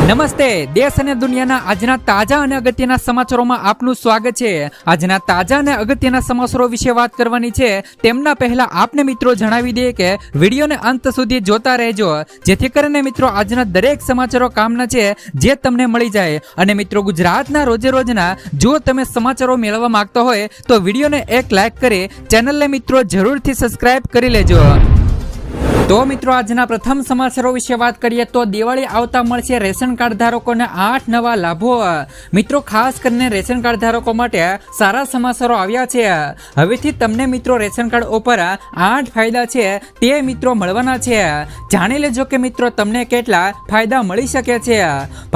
નમસ્તે, દેશ અને દુનિયાના આજના તાજા અને અગત્યના સમાચારોમાં આપનું સ્વાગત છે। આજના તાજા અને અગત્યના સમાચારો વિશે વાત કરવાની છે। તેમના પહેલા આપને મિત્રો જણાવી દઈએ કે વિડીયોને અંત સુધી જોતા રહેજો, જેથી કરીને મિત્રો આજના દરેક સમાચારો કામના છે જે તમને મળી જાય। અને મિત્રો ગુજરાતના રોજે રોજના જો તમે સમાચારો મેળવવા માંગતા હોય તો વિડીયોને એક લાઈક કરી ચેનલને મિત્રો જરૂરથી સબસ્ક્રાઇબ કરી લેજો। તો મિત્રો આજના પ્રથમ સમાચારો વિશે વાત કરીએ તો દિવાળી આવતા મળશે રેશન કાર્ડ ધારકોને 8 નવા લાભો। મિત્રો ખાસ કરીને રેશન કાર્ડ ધારકો માટે સારા સમાચારો આવ્યા છે। હવેથી તમને મિત્રો રેશન કાર્ડ ઉપર 8 ફાયદા છે તે મિત્રો મળવાના છે। જાણી લેજો કે મિત્રો તમને કેટલા ફાયદા મળી શકે છે।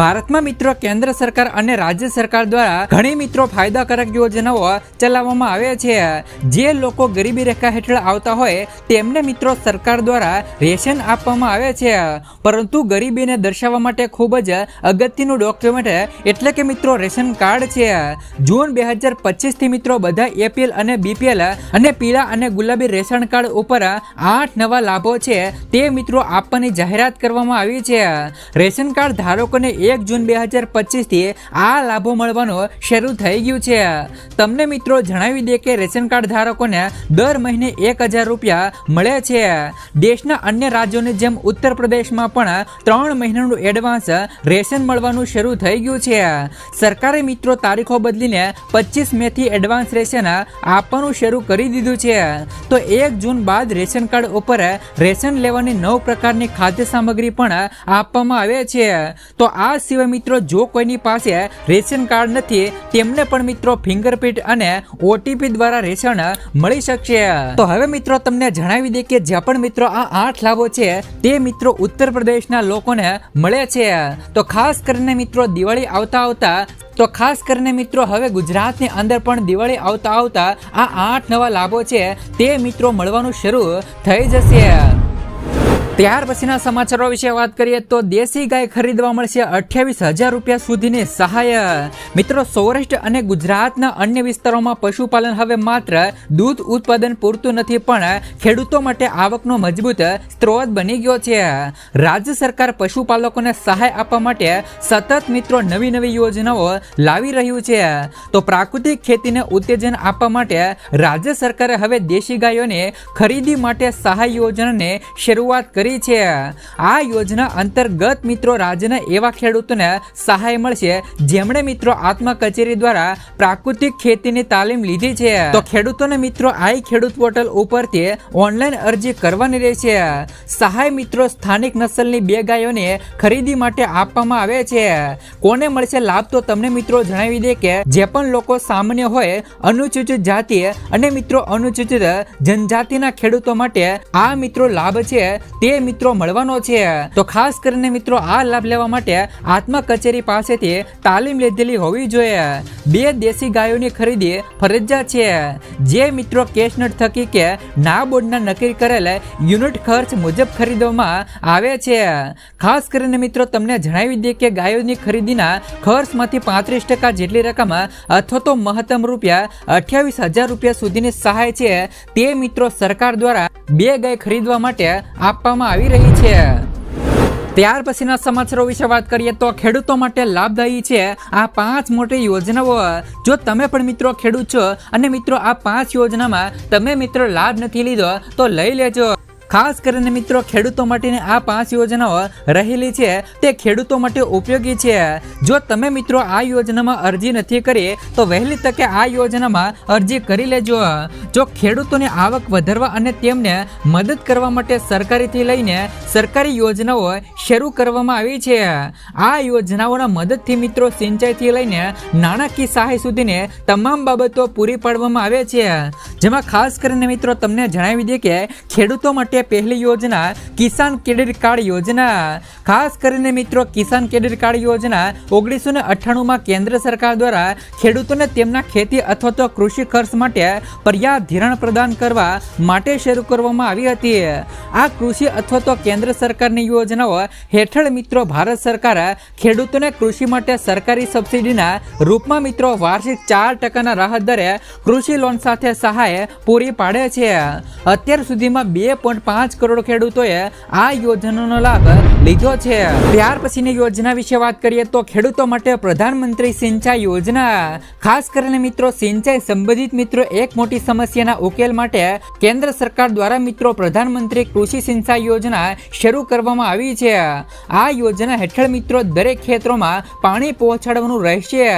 ભારતમાં મિત્રો કેન્દ્ર સરકાર અને રાજ્ય સરકાર દ્વારા ઘણી મિત્રો ફાયદાકારક યોજનાઓ ચલાવવામાં આવે છે। જે લોકો ગરીબી રેખા હેઠળ આવતા હોય તેમને મિત્રો સરકાર દ્વારા રેશન આપવામાં આવે છે, પરંતુ ગરીબીને દર્શાવવા માટે ખૂબ જ અગત્યનું ડોક્યુમેન્ટ એટલે કે મિત્રો રેશન કાર્ડ છે। જૂન 2025 થી મિત્રો બધા એપીએલ અને બીપીએલ અને પીળા અને ગુલાબી રેશન કાર્ડ ઉપર 8 નવા લાભો છે તે મિત્રો આપવાની જાહેરાત કરવામાં આવી છે। રેશન કાર્ડ ધારકોને 1 જૂન 2025 થી આ લાભો મળવાનું શરૂ થઈ ગયું છે। તમને મિત્રો જણાવી દે કે રેશન કાર્ડ ધારકોને દર મહિને 1000 રૂપિયા મળે છે। દેશના અન્ય રાજ્યોની જેમ ઉત્તર પ્રદેશમાં પણ 3 મહિનાનું એડવાન્સ રેશન મળવાનું શરૂ થઈ ગયું છે। સરકારે મિત્રો તારીખો બદલીને 25 મે થી એડવાન્સ રેશન આપવાનું શરૂ કરી દીધું છે। તો 1 જૂન બાદ રેશન કાર્ડ ઉપર રેશન લેવાની 9 પ્રકારની ખાદ્ય સામગ્રી પણ આપવામાં આવે છે। તો આ સિવાય મિત્રો જો કોઈની પાસે રેશન કાર્ડ નથી તેમને પણ મિત્રો ફિંગરપ્રિન્ટ અને ઓટીપી દ્વારા રેશન મળી શકશે। તો હવે મિત્રો તમને જણાવી દે કે જે પણ મિત્રો આ 8 લાભો છે તે મિત્રો ઉત્તર પ્રદેશના લોકોને મળે છે। તો ખાસ કરીને મિત્રો દિવાળી આવતા મિત્રો હવે ગુજરાતની અંદર પણ દિવાળી આવતા આ 8 નવા લાભો છે તે મિત્રો મળવાનું શરૂ થઈ જશે। ત્યાર પછીના સમાચારો વિશે વાત કરીએ તો દેશી ગાય ખરીદવા મળશે 28,000 રૂપિયા સુધીની સહાય। મિત્રો સૌરાષ્ટ્ર અને ગુજરાતના અન્ય વિસ્તારોમાં પશુપાલન હવે માત્ર દૂધ ઉત્પાદન પૂરતું નથી પણ ખેડૂતો માટે આવકનો મજબૂત સ્ત્રોત બની ગયો છે। રાજ્ય સરકાર પશુપાલકોને સહાય આપવા માટે સતત મિત્રો નવી યોજનાઓ લાવી રહ્યું છે। તો પ્રાકૃતિક ખેતીને ઉત્તેજન આપવા માટે રાજ્ય સરકારે હવે દેશી ગાયોની ખરીદી માટે સહાય યોજનાની શરૂઆત કરી છે। આ યોજના અંતર્ગત મિત્રો રાજ્યના એવા ખેડૂતોને સહાય મળશે જેમણે મિત્રો આત્મા કચેરી દ્વારા પ્રાકૃતિક ખેતીની તાલીમ લીધી છે। તો ખેડૂતોને મિત્રો આઈ ખેડૂત પોર્ટલ ઉપરથી ઓનલાઈન અરજી કરવાની રહેશે। સહાય મિત્રો સ્થાનિક નસલની 2 ગાયોની ખરીદી માટે આપવામાં આવે છે। કોને મળશે લાભ તો તમને મિત્રો જણાવી દે કે જે પણ લોકો સામાન્ય હોય, અનુસૂચિત જાતિ અને મિત્રો અનુસૂચિત જનજાતિના ખેડૂતો માટે આ મિત્રો લાભ છે તે મિત્રો મળવાનો છે। તો ખાસ કરીને મિત્રો આ લાભ લેવા માટે આત્મા કચેરી પાસેથી તાલીમ લીધેલી હોવી જોઈએ। 2 દેશી ગાયોની ખરીદી ફરજિયાત છે, જે મિત્રો કેશનટ થકી કે ના બોર્ડના નક્કી કરેલ યુનિટ ખર્ચ મુજબ ખરીદવામાં આવે છે। ખાસ કરીને મિત્રો તમને જણાવી દે કે ગાયોની ખરીદીના ખર્ચમાંથી 35% જેટલી રકમ અથવા તો મહત્તમ રૂપિયા 28,000 રૂપિયા સુધીની સહાય છે તે મિત્રો સરકાર દ્વારા 2 ગાય ખરીદવા માટે આપવામાં આવી રહી છે। ત્યાર પછીના સમાચારો વિશે વાત કરીએ તો ખેડૂતો માટે લાભદાયી છે આ 5 મોટી યોજનાઓ। જો તમે પણ મિત્રો ખેડૂત છો અને મિત્રો આ 5 યોજનામાં તમે મિત્રો લાભ નથી લીધો તો લઈ લેજો। ખાસ કરીને મિત્રો ખેડૂતો માટેની આ 5 યોજનાઓ રહેલી છે તે ખેડૂતો માટે ઉપયોગી છે। જો તમે મિત્રો આ યોજનામાં અરજી નથી કરી તો વહેલી તકે આ યોજનામાં અરજી કરી લેજો। જો ખેડૂતોની આવક વધારવા અને તેમને મદદ કરવા માટે સરકારીથી લઈને સરકારી યોજનાઓ શરૂ કરવામાં આવી છે। આ યોજનાઓના મદદથી મિત્રો સિંચાઈથી લઈને નાણાકીય સહાય સુધીની તમામ બાબતો પૂરી પાડવામાં આવે છે। જેમાં ખાસ કરીને મિત્રો તમને જણાવી દે કે ખેડૂતો માટે પહેલી યોજના કિસાન ક્રેડિટ કાર્ડ યોજના। ખાસ કરીને મિત્રો કિસાન ક્રેડિટ કાર્ડ યોજના 1998માં કેન્દ્ર સરકાર દ્વારા ખેડૂતોને તેમના ખેતી અથવા તો કૃષિ ખર્ચ માટે પર્યાપ્ત ધિરાણ પ્રદાન કરવા માટે શરૂ કરવામાં આવી હતી. આ કૃષિ અથવા તો કેન્દ્ર સરકારની યોજનાઓ હેઠળ મિત્રો ભારત સરકાર ખેડૂતોને કૃષિ માટે સરકારી સબસિડીના રૂપમાં મિત્રો વાર્ષિક 4% રાહત દરે કૃષિ લોન સાથે સહાય પૂરી પાડે છે. અત્યાર સુધીમાં 2.5 કરોડ ખેડૂતોએ આ યોજનાનો લાભ લીધો છે. ત્યાર પછીની યોજના વિશે વાત કરીએ તો ખેડૂતો માટે પ્રધાનમંત્રી સિંચાઈ યોજના. ખાસ કરીને મિત્રો સિંચાઈ સંબંધિત મિત્રો એક મોટી સમસ્યાના ઉકેલ માટે કેન્દ્ર સરકાર દ્વારા મિત્રો પ્રધાનમંત્રી કૃષિ સિંચાઈ યોજના શરૂ કરવામાં આવી છે. આ યોજના હેઠળ મિત્રો દરેક ખેતરોમાં પાણી પહોંચાડવાનું રહેશે.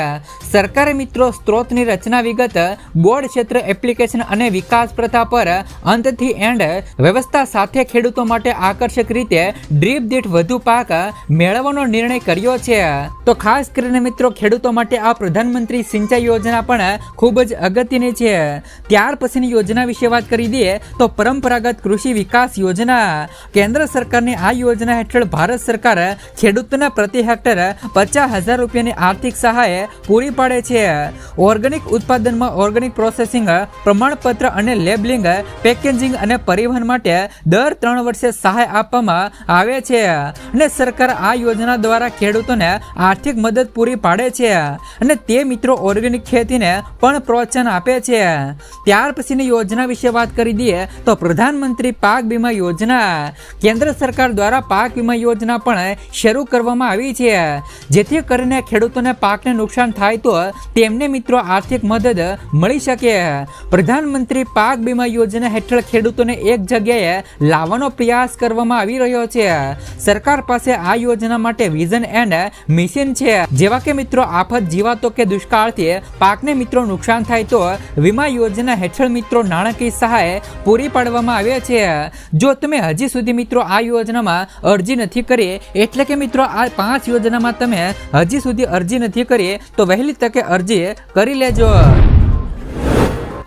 સરકારે મિત્રો સ્ત્રોતની રચના વિગત, બોર્ડ ક્ષેત્ર એપ્લિકેશન અને વિકાસ પ્રથા પર અંતથી એન્ડ વ્યવસ્થા સાથે ખેડૂતો માટે આકર્ષક રીતે ડ્રીપ દીઠ વધુ પાક મેળવવાનો નિર્ણય કર્યો છે. તો ખાસ કરીને મિત્રો ખેડૂતો માટે આ પ્રધાનમંત્રી સિંચાઈ યોજના પણ ખૂબ જ અગત્યની છે. ત્યાર પછીની યોજના વિશે વાત કરી દઈએ તો પરંપરાગત કૃષિ વિકાસ યોજના. કેન્દ્ર સરકારની આ યોજના હેઠળ ભારત સરકાર ખેડૂતોને પ્રતિ હેક્ટર 50,000 રૂપિયાની આર્થિક સહાય પૂરી પાડે છે. ઓર્ગેનિક ઉત્પાદનમાં ઓર્ગેનિક પ્રોસેસિંગ, પ્રમાણપત્ર અને લેબલિંગ, પેકેજિંગ અને પરિવહન માટે દર 3 વર્ષે સહાય આપવામાં આવે છે. અને સરકાર આ યોજના દ્વારા ખેડૂતોને આર્થિક મદદ પૂરી પાડે છે અને તે મિત્રો ઓર્ગેનિક ખેતીને પણ પ્રોત્સાહન આપે છે. ત્યાર પછીની યોજના વિશે વાત કરી દઈએ તો પ્રધાનમંત્રી પાક વીમા યોજના. કેન્દ્ર સરકાર દ્વારા પાક વીમા યોજના પણ શરૂ કરવામાં આવી છે, જેથી કરીને ખેડૂતોને પાકને નુકસાન થાય તો તેમને મિત્રો આર્થિક મદદ મળી શકે. પ્રધાનમંત્રી પાક વીમા યોજના હેઠળ ખેડૂતોને એક જગ્યાએ લાવવાનો પ્રયાસ કરવામાં આવી રહ્યો છે. સરકાર પાસે આ યોજના માટે વિઝન એન્ડ મિશન છે. જેવા કે મિત્રો આફત, જીવાતો કે દુષ્કાળથી પાકને મિત્રો નુકસાન થાય તો વીમા યોજના હેઠળ મિત્રો નાણાકીય સહાય પૂરી પાડવામાં આવે છે. જો તમે હજી સુધી મિત્રો આ યોજનામાં અરજી નથી કરી, એટલે કે મિત્રો આ 5 યોજનામાં તમે હજી સુધી અરજી નથી કરી તો વહેલી તકે અરજી કરી લેજો.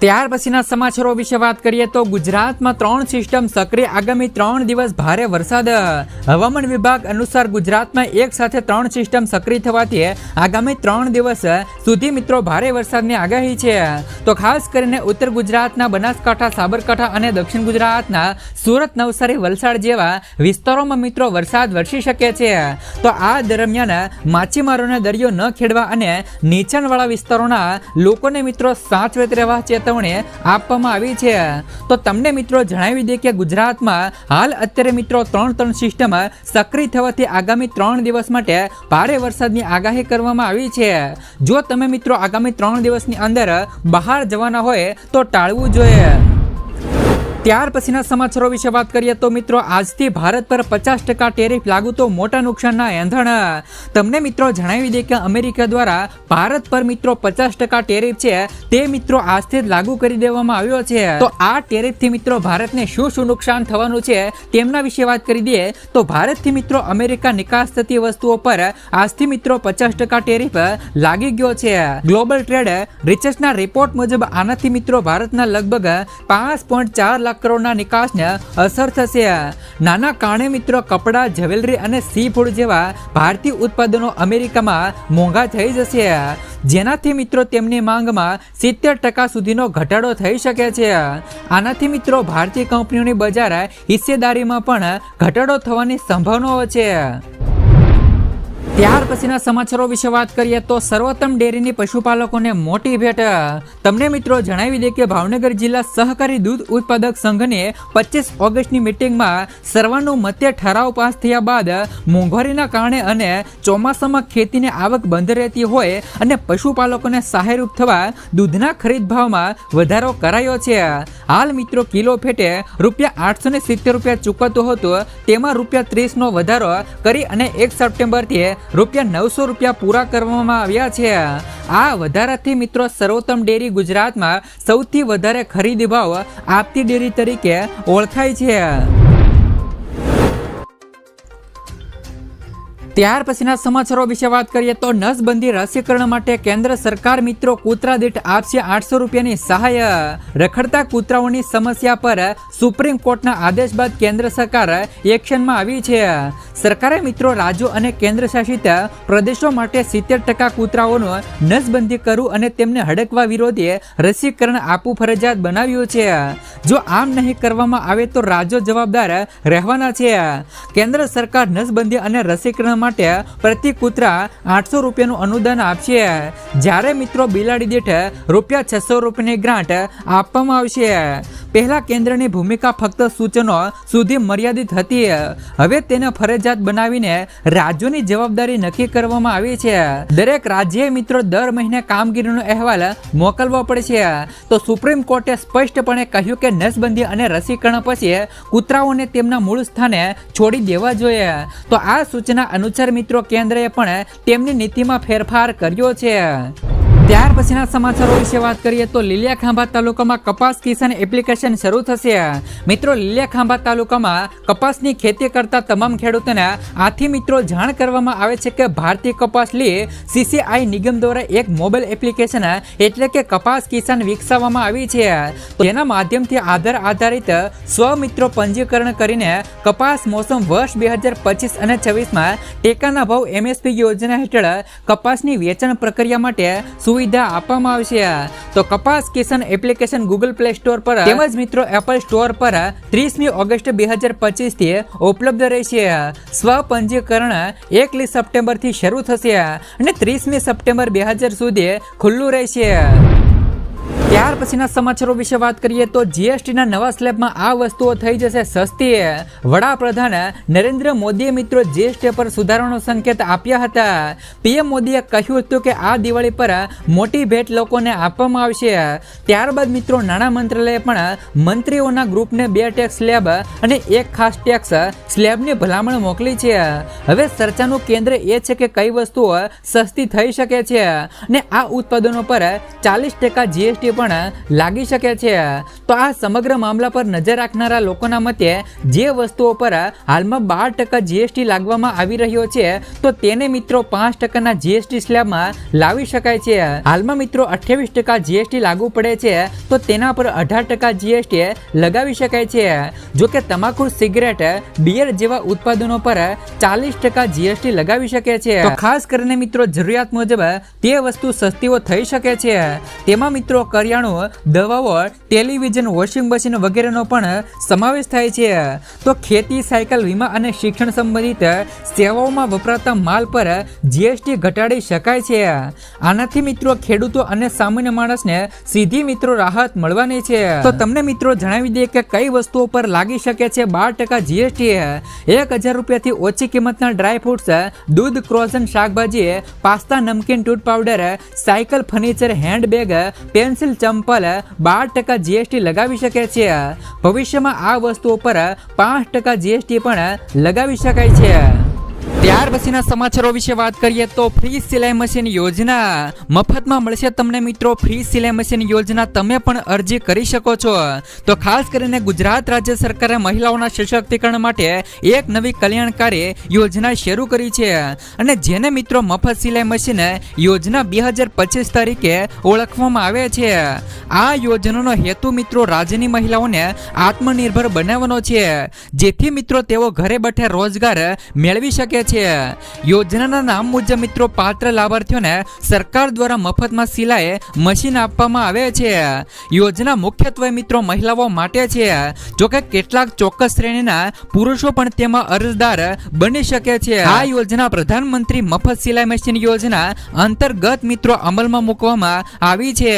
ત્યાર પછીના સમાચારો વિશે વાત કરીએ તો ગુજરાતમાં 3 સિસ્ટમ સક્રિય, આગામી 3 દિવસ ભારે વરસાદ. હવામાન વિભાગ અનુસાર ગુજરાતમાં એક સાથે 3 સિસ્ટમ સક્રિય થવાથી આગામી 3 દિવસ સુધી મિત્રો ભારે વરસાદની આગાહી છે. તો ખાસ કરીને ઉત્તર ગુજરાતના બનાસકાંઠા, સાબરકાંઠા અને દક્ષિણ ગુજરાતના સુરત, નવસારી, વલસાડ જેવા વિસ્તારોમાં મિત્રો વરસાદ વરસી શકે છે. તો આ દરમિયાન માછીમારોને દરિયો ન ખેડવા અને નીચાણવાળા વિસ્તારોના લોકોને મિત્રો સાવચેત રહેવા ચેતવણી આપવામાં આવી છે. તો તમને મિત્રો જણાવી દે કે ગુજરાતમાં હાલ અત્યારે મિત્રો 3 સિસ્ટમ સક્રિય થવાથી આગામી 3 દિવસ માટે ભારે વરસાદની આગાહી કરવામાં આવી છે. જો તમે મિત્રો આગામી 3 દિવસની અંદર બહાર જવાના હોય તો ટાળવું જોઈએ. ત્યાર પછીના સમાચારો વિશે વાત કરીએ તો મિત્રો આજથી ભારત પર 50% ટેરિફ લાગુ તો મોટા નુકસાનના એંધણ. તમને મિત્રો જણાવી દે કે અમેરિકા દ્વારા ભારત પર મિત્રો 50% ટેરિફ છે તે મિત્રો આજથી જ લાગુ કરી દેવામાં આવ્યો છે. તો આ ટેરિફથી મિત્રો ભારતને શું નુકસાન થવાનું છે તેમના વિશે વાત કરી દઈએ તો ભારતથી મિત્રો અમેરિકા નિકાસ થતી વસ્તુઓ પર આજથી મિત્રો 50% ટેરિફ લાગી ગયો છે. ગ્લોબલ ટ્રેડ રિસર્ચના રિપોર્ટ મુજબ આનાથી મિત્રો ભારતના લગભગ 5.4 લાખ કરોડના નિકાસને અસર થશે. નાના કારણે મિત્રો કપડા, જ્વેલરી અને સી ફૂડ જેવા ભારતીય ઉત્પાદનો અમેરિકામાં મોંઘા થઈ જશે, જેનાથી મિત્રો તેમની માંગમાં 70% સુધીનો ઘટાડો થઈ શકે છે. આનાથી મિત્રો ભારતીય કંપનીઓની બજાર હિસ્સેદારીમાં પણ ઘટાડો થવાની સંભાવનાઓ છે. ત્યાર પછીના સમાચારો વિશે વાત કરીએ તો સર્વોત્તમ ડેરીની પશુપાલકોને મોટી ભેટ. તમને મિત્રો જણાવી દે કે ભાવનગર જિલ્લા સહકારી દૂધ ઉત્પાદક સંઘની 25 ઓગસ્ટની મીટિંગમાં સર્વાનુમતે ઠરાવ પાસ થયા બાદ મોંઘવારીના કારણે અને ચોમાસામાં ખેતીની આવક બંધ રહેતી હોય અને પશુપાલકોને સહાયરૂપ થવા દૂધના ખરીદ ભાવમાં વધારો કરાયો છે. હાલ મિત્રો કિલો ફેટે ₹870 ચૂકવતો હતો, તેમાં ₹30નો વધારો કરી અને 1 સપ્ટેમ્બરથી ₹900 પૂરા કરવામાં આવ્યા છે. આ વધારાથી મિત્રો સર્વોત્તમ ડેરી ગુજરાતમાં સૌથી વધારે ખરીદ ભાવ આપતી ડેરી તરીકે ઓળખાય છે. ત્યાર પછીના સમાચારો વિશે વાત કરીએ તો નસબંધી રસીકરણ માટે કેન્દ્ર સરકાર મિત્રો કૂતરા દીઠ આપશે 800 રૂપિયાની સહાય. રખડતા કૂતરાઓની સમસ્યા પર સુપ્રીમ કોર્ટના આદેશ બાદ કેન્દ્ર સરકાર એક્શનમાં આવી છે. સરકારે મિત્રો રાજ્યો અને કેન્દ્ર શાસિત પ્રદેશો માટે 70% કૂતરાઓનું નસબંધી કરવું અને તેમને હડકવા વિરોધી રસીકરણ આપવું ફરજિયાત બનાવ્યું છે. જો આમ નહીં કરવામાં આવે તો રાજ્યો જવાબદાર રહેવાના છે. કેન્દ્ર સરકાર નસબંધી અને રસીકરણ માટે પ્રતિ કૂતરા 800 રૂપિયાનું અનુદાન આપશે, જ્યારે મિત્રો બિલાડી દીઠ રૂપિયા 600 રૂપિયાની ગ્રાન્ટ આપવામાં આવશે. પહેલા કેન્દ્રની ભૂમિકા ફક્ત સૂચનો સુધી મર્યાદિત હતી. હવે તેને ફરજિયાત બનાવીને રાજ્યોની જવાબદારી નક્કી કરવામાં આવી છે. દરેક રાજ્યએ મિત્રો દર મહિને કામગીરીનો અહેવાલ મોકલવો પડશે. તો સુપ્રીમ કોર્ટે સ્પષ્ટપણે કહ્યું કે નસબંધી અને રસીકરણ પછી કૂતરાઓને તેમના મૂળ સ્થાને છોડી દેવા જોઈએ. તો આ સૂચના અનુસાર મિત્રો કેન્દ્રએ પણ તેમની નીતિમાં ફેરફાર કર્યો છે. ત્યાર પછીના સમાચારો વિશે વાત કરીએ તો લીલિયાખાંભા તાલુકામાં કપાસ કિસાન એપ્લિકેશન શરૂ થશે. મિત્રો લીલિયાખાંભા તાલુકામાં કપાસની ખેતી કરતા તમામ ખેડૂતોને આથી મિત્રો જાણ કરવામાં આવે છે કે ભારતીય કપાસ લી CCI નિગમ દ્વારા એક મોબાઈલ એપ્લિકેશન એટલે કે કપાસ કિસાન વિકસાવવામાં આવી છે. તેના માધ્યમથી આધાર આધારિત સ્વ મિત્રો પંજીકરણ કરીને કપાસ મોસમ વર્ષ 2025 અને 26માં ટેકાના ભાવ MSP યોજના હેઠળ કપાસની વેચાણ પ્રક્રિયા માટે સુવિધા આપવામાં આવશે. તો કપાસ કિસાન એપ્લિકેશન ગૂગલ પ્લે સ્ટોર પર તેમજ મિત્રો એપલ સ્ટોર પર 30મી ઓગસ્ટ 2025 થી ઉપલબ્ધ રહેશે. સ્વપંજીકરણ 1 સપ્ટેમ્બરથી શરૂ થશે અને 30મી સપ્ટેમ્બર 2000 સુધી ખુલ્લું રહેશે. ત્યાર પછીના સમાચારો વિશે વાત કરીએ તો જીએસટીના નવા સ્લેબમાં આ વસ્તુઓ થઈ જશે સસ્તી. વડાપ્રધાન નરેન્દ્ર મોદીએ મિત્રો જીએસટી પર સુધારાનો સંકેત આપ્યા હતા. પીએમ મોદીએ કહ્યું હતું કે આ દિવાળી પર મોટી ભેટ લોકોને આપવામાં આવશે. ત્યારબાદ મિત્રો નાણાં મંત્રાલયે પણ મંત્રીઓના ગ્રુપને 2 ટેક્સ સ્લેબ અને 1 ખાસ ટેક્સ સ્લેબની ભલામણ મોકલી છે. હવે ચર્ચાનું કેન્દ્ર એ છે કે કઈ વસ્તુઓ સસ્તી થઈ શકે છે અને આ ઉત્પાદનો પર 40% જીએસટી પણ લાગી શકે છે. તો આ સમગ્ર મામલા પર નજર રાખનારા લોકોના મતે જે વસ્તુઓ પર હાલમાં 12% જીએસટી લાગવામાં આવી રહ્યો છે તો તેને મિત્રો 5%ના જીએસટી સ્લેબમાં લાવી શકાય છે. હાલમાં મિત્રો 28% જીએસટી લાગુ પડે છે તો તેના પર 18% જીએસટી લગાવી શકાય છે. જો કે તમાકુ, સિગરેટ, બિયર જેવા ઉત્પાદનો પર 40% જીએસટી લગાવી શકે છે. તો ખાસ કરીને મિત્રો જરૂરિયાત મુજબ તે વસ્તુ સસ્તીઓ થઈ શકે છે. તેમાં મિત્રો કરિયાણું, દવાઓ, ટેલિવિઝન, વોશિંગ મશીન વગેરેનો પણ સમાવેશ થાય છે. તો ખેતી, સાયકલ, વીમા અને શિક્ષણ સંબંધિત સેવાઓમાં વપરાતા માલ પર જીએસટી ઘટાડી શકાય છે. આનાથી મિત્રો ખેડૂતો અને સામાન્ય માણસને સીધી મિત્રો રાહત મળવાની છે. તો તમને મિત્રો જણાવી દઈએ કે કઈ વસ્તુઓ પર લાગી શકે છે 12% જીએસટી. 1000 રૂપિયાથી ઓછી કિંમતના ડ્રાય ફ્રૂટ્સ, દૂધ, ક્રોઝન, શાકભાજી, પાસ્તા, નમકીન, tooth powder, cycle, furniture, handbag, pencil, ચંપલ 12% જીએસટી લગાવી શકે છે. ભવિષ્યમાં આ વસ્તુઓ પર 5% જીએસટી પણ લગાવી શકાય છે. ત્યાર પછીના સમાચારો વિશે વાત કરીએ તો ફ્રી સિલાઈ મશીન યોજના મફતમાં મળશે તમને મિત્રો ફ્રી સિલાઈ મશીન યોજના. તમે પણ અરજી કરી શકો છો. તો ખાસ કરીને ગુજરાત રાજ્ય સરકારે મહિલાઓના સશક્તિકરણ માટે એક નવી કલ્યાણકારી યોજના શરૂ કરી છે અને જેને મિત્રો મફત સિલાઈ મશીન યોજના 2025 તરીકે ઓળખવામાં આવે છે. આ યોજનાનો હેતુ મિત્રો રાજ્યની મહિલાઓને આત્મનિર્ભર બનાવવાનો છે, જેથી મિત્રો તેઓ ઘરે બેઠે રોજગાર મેળવી શકે છે. યોજનાના નામ મુજબ મિત્રો પાત્ર લાભાર્થીઓને સરકાર દ્વારા મફતમાં સિલાઈ મશીન આપવામાં આવે છે. યોજના મુખ્યત્વે મિત્રો મહિલાઓ માટે છે. જોકે કેટલાક ચોક્કસ શ્રેણીના પુરુષો પણ તેમાં અરજદાર બની શકે છે. આ યોજના પ્રધાનમંત્રી મફત સિલાઈ મશીન યોજના અંતર્ગત મિત્રો અમલમાં મૂકવામાં આવી છે.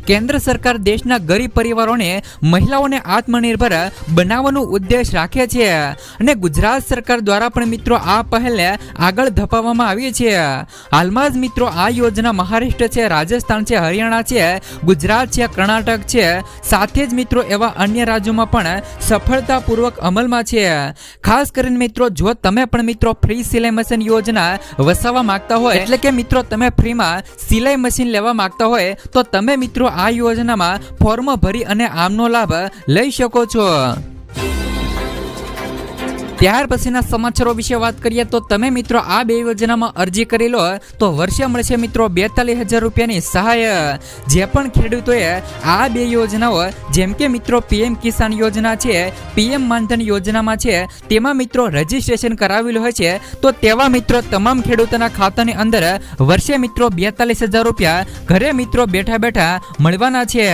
કેન્દ્ર સરકાર દેશના ગરીબ પરિવારોને મહિલાઓને આત્મનિર્ભર બનાવવાનો ઉદ્દેશ રાખે છે અને ગુજરાત સરકાર દ્વારા પણ મિત્રો આ પહેલને આગળ ધપાવવામાં આવી છે. હાલમાં જ મિત્રો આ યોજના મહારાષ્ટ્ર છે, રાજસ્થાન છે, હરિયાણા છે, ગુજરાત છે, કર્ણાટક છે, સાથે જ મિત્રો એવા અન્ય રાજ્યોમાં પણ સફળતાપૂર્વક અમલમાં છે. ખાસ કરીને મિત્રો જો તમે પણ મિત્રો ફ્રી સિલાઈ મશીન યોજના વસાવવા માંગતા હોય એટલે કે મિત્રો તમે ફ્રીમાં સિલાઈ મશીન લેવા માંગતા હોય તો તમે મિત્રો આ યોજનામાં ફોર્મ ભરી અને આમનો લાભ લઈ શકો છો. ત્યાર પછીના સમાચારો વિશે વાત કરીએ તો તમે મિત્રો આ બે યોજનામાં અરજી કરી લો તો વર્ષે મળશે મિત્રો 42,000 રૂપિયાની સહાય। જે પણ ખેડૂતોએ આ બે યોજનાઓ જેમ કે મિત્રો પીએમ કિસાન યોજના છે, પીએમ માનધન યોજનામાં છે, તેમાં મિત્રો રજીસ્ટ્રેશન કરાવેલું હોય છે તો તેવા મિત્રો તમામ ખેડૂતોના ખાતાની અંદર વર્ષે મિત્રો 42,000 રૂપિયા ઘરે મિત્રો બેઠા બેઠા મળવાના છે।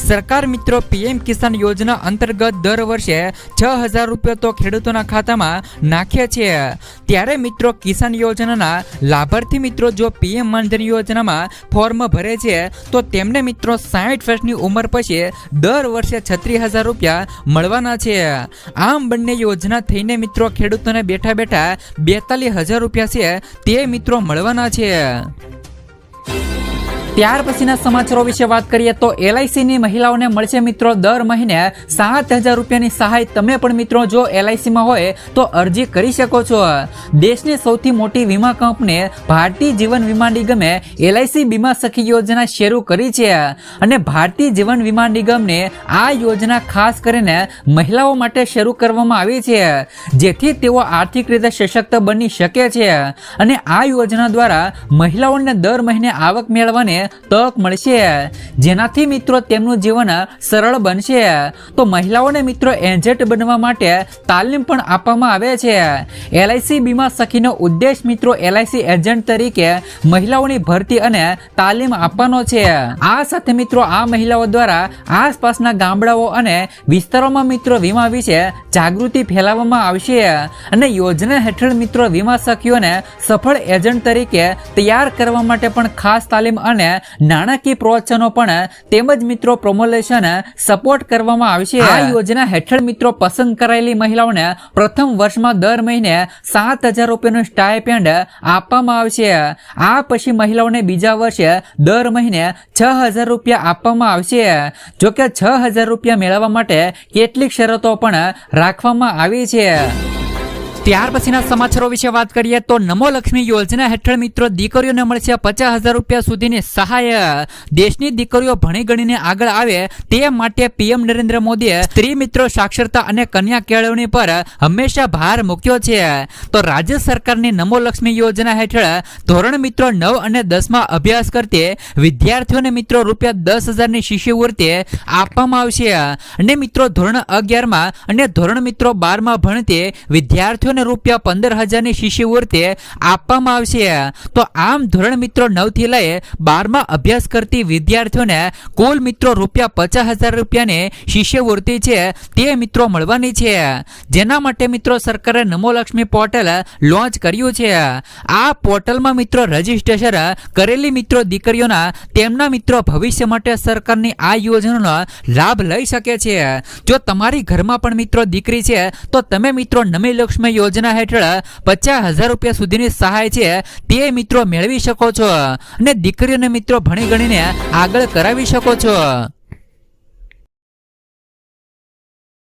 સરકાર મિત્રો પીએમ કિસાન યોજના અંતર્ગત દર વર્ષે 6,000 રૂપિયા તો ખેડૂતોના ખાતામાં નાખે છે। ત્યારે મિત્રો કિસાન યોજનાના લાભાર્થી મિત્રો જો પીએમ માનધન યોજનામાં ફોર્મ ભરે છે તો તેમને મિત્રો 60 વર્ષની ઉંમર પછી દર વર્ષે 36,000 રૂપિયા મળવાના છે। આમ બંને યોજના થઈને મિત્રો ખેડૂતોને બેઠા બેઠા 42,000 રૂપિયા છે તે મિત્રો મળવાના છે। ત્યાર પછીના સમાચારો વિશે વાત કરીએ તો એલઆઈસીની મહિલાઓને મળશે મિત્રો દર મહિને 7,000 રૂપિયાની સહાય। તમે પણ મિત્રો જો એલઆઈસીમાં હોય તો અરજી કરી શકો છો। દેશની સૌથી મોટી વીમા કંપની ભારતીય જીવન વીમા નિગમે એલઆઈસી બીમા સખી યોજના શરૂ કરી છે અને ભારતીય જીવન વીમા નિગમને આ યોજના ખાસ કરીને મહિલાઓ માટે શરૂ કરવામાં આવી છે જેથી તેઓ આર્થિક રીતે સશક્ત બની શકે છે અને આ યોજના દ્વારા મહિલાઓને દર મહિને આવક મેળવવાની તક મળશે જેનાથી મિત્રો તેમનું જીવન સરળ બનશે। તો મહિલાઓને મિત્રો એજન્ટ બનવા માટે તાલીમ પણ આપવામાં આવે છે। એલઆઈસી બીમા સખીનો ઉદ્દેશ મિત્રો એલઆઈસી એજન્ટ તરીકે મહિલાઓની ભરતી અને તાલીમ આપવાનો છે। આ સાથે મિત્રો આ મહિલાઓ દ્વારા આસપાસના ગામડાઓ અને વિસ્તારોમાં મિત્રો વીમા વિશે જાગૃતિ ફેલાવવામાં આવશે અને યોજના હેઠળ મિત્રો વીમા સખીઓને સફળ એજન્ટ તરીકે તૈયાર કરવા માટે પણ ખાસ તાલીમ અને નાણાકીય પ્રોત્સાહનો પણ તેમજ મિત્રો પ્રમોશન સપોર્ટ કરવામાં આવશે। આ યોજના હેઠળ મિત્રો પસંદ કરાયેલી મહિલાઓને પ્રથમ વર્ષમાં દર મહિને 7,000 રૂપિયાનું સ્ટાઇપેન્ડ આપવામાં આવશે। આ પછી મહિલાઓને બીજા વર્ષે દર મહિને 6,000 રૂપિયા આપવામાં આવશે। જોકે 6,000 રૂપિયા મેળવવા માટે કેટલીક શરતો પણ રાખવામાં આવી છે। ત્યાર પછીના સમાચારો વિશે વાત કરીએ તો નમો લક્ષ્મી યોજના હેઠળ મિત્રો દીકરીઓને મળશે 50,000 રૂપિયા સુધીની સહાય। દેશની દીકરીઓ ભણી ગણીને આગળ આવે તે માટે પીએમ નરેન્દ્ર મોદીએ સ્ત્રી મિત્રો સાક્ષરતા અને કન્યા કેળવણી પર હંમેશા ભાર મૂક્યો છે। તો રાજ્ય સરકારની નમો લક્ષ્મી યોજના હેઠળ ધોરણ મિત્રો 9 અને 10માં અભ્યાસ કરતી વિદ્યાર્થીઓને મિત્રો રૂપિયા 10,000ની શિષ્યવૃત્તિ આપવામાં આવશે અને મિત્રો ધોરણ 11માં અને ધોરણ મિત્રો 12માં ભણતી વિદ્યાર્થીઓ રૂપિયા 15,000ની શિષ્યવૃત્તિ આપવામાં આવશે। તો આમ ધોરણ મિત્રો 9 થી લઈ 12માં અભ્યાસ કરતી વિદ્યાર્થીઓને કુલ મિત્રો રૂપિયા 50,000 રૂપિયાની શિષ્યવૃત્તિ છે તે મિત્રો મળવાની છે। જેના માટે મિત્રો સરકારે નમો લક્ષ્મી પોર્ટલ લોન્ચ કર્યું છે। આ પોર્ટલમાં મિત્રો રજીસ્ટ્રેશન કરેલી મિત્રો દીકરીઓના તેમના મિત્રો ભવિષ્ય માટે સરકારની આ યોજનાનો લાભ લઈ શકે છે। જો તમારી ઘરમાં પણ મિત્રો દીકરી છે તો તમે મિત્રો નમી લક્ષ્મી યોજના હેઠળ 50,000 રૂપિયા સુધીની સહાય છે તે મિત્રો મેળવી શકો છો અને દીકરીઓને મિત્રો ભણી ગણીને આગળ કરાવી શકો છો।